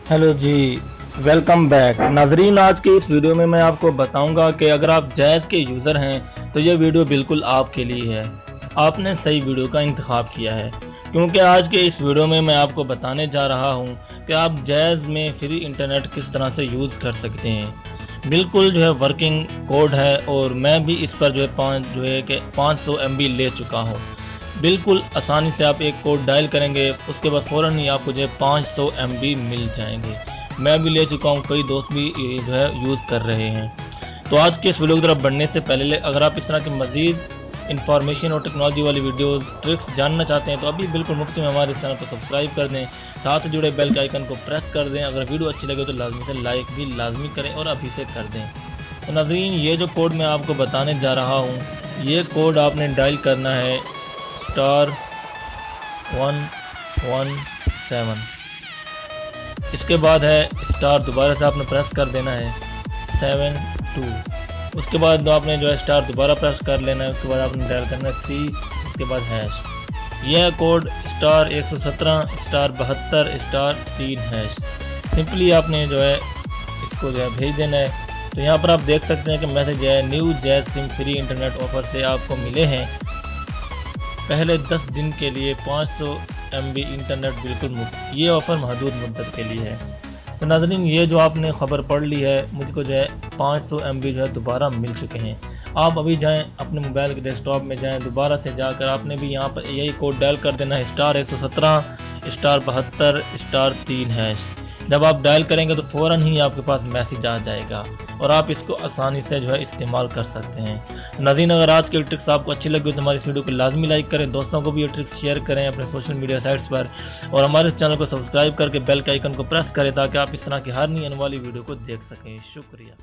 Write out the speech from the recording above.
Hello जी, welcome back नाजरीन। आज की इस वीडियो में मैं आपको बताऊंगा कि अगर आप जैज़ के यूज़र हैं तो ये वीडियो बिल्कुल आपके लिए है। आपने सही वीडियो का इंतखाब किया है, क्योंकि आज के इस वीडियो में मैं आपको बताने जा रहा हूं कि आप जैज़ में फ्री इंटरनेट किस तरह से यूज़ कर सकते हैं। बिल्कुल जो है वर्किंग कोड है और मैं भी इस पर जो है 500 MB ले चुका हूँ। बिल्कुल आसानी से आप एक कोड डायल करेंगे, उसके बाद फ़ौरन ही आपको जो है 500 MB मिल जाएंगे। मैं भी ले चुका हूँ, कई दोस्त भी ये जो है यूज़ कर रहे हैं। तो आज के इस वीडियो की तरफ बढ़ने से पहले अगर आप इस तरह की मज़ीद इंफॉर्मेशन और टेक्नोलॉजी वाली वीडियोस ट्रिक्स जानना चाहते हैं तो अभी बिल्कुल मुफ्त में हमारे चैनल को सब्सक्राइब कर दें, साथ जुड़े बेल के आइकन को प्रेस कर दें। अगर वीडियो अच्छी लगे तो लाजमी से लाइक भी लाजमी करें और अभी से कर दें। तो नाज़रीन, ये जो कोड मैं आपको बताने जा रहा हूँ, ये कोड आपने डायल करना है *117। इसके बाद है स्टार, दोबारा से आपने प्रेस कर देना है 72। उसके बाद आपने जो है स्टार दोबारा प्रेस कर लेना है। उसके बाद आपने डायल करना है 3, उसके बाद हैश। यह कोड *117*72*3#। सिंपली आपने जो है इसको जो है भेज देना है। तो यहाँ पर आप देख सकते हैं कि मैसेज है new jazz SIM free internet offer से आपको मिले हैं पहले 10 दिन के लिए 500 MB इंटरनेट बिल्कुल मुफ्त। ये ऑफ़र महदूद मुद्दत के लिए है। तो नाज़रीन, ये जो आपने ख़बर पढ़ ली है, मुझको जो है 500 MB जो है दोबारा मिल चुके हैं। आप अभी जाएं अपने मोबाइल के डेस्कटॉप में जाएं, दोबारा से जाकर आपने भी यहाँ पर यही कोड डायल कर देना है *117*72*3#। जब आप डायल करेंगे तो फ़ौरन ही आपके पास मैसेज आ जाएगा और आप इसको आसानी से जो है इस्तेमाल कर सकते हैं। नाज़रीन, अगर आज की ट्रिक्स आपको अच्छी लगी तो हमारी इस वीडियो को लाजमी लाइक करें, दोस्तों को भी ये ट्रिक्स शेयर करें अपने सोशल मीडिया साइट्स पर, और हमारे चैनल को सब्सक्राइब करके बेल के आइकन को प्रेस करें ताकि आप इस तरह की हर नई आने वाली वीडियो को देख सकें। शुक्रिया।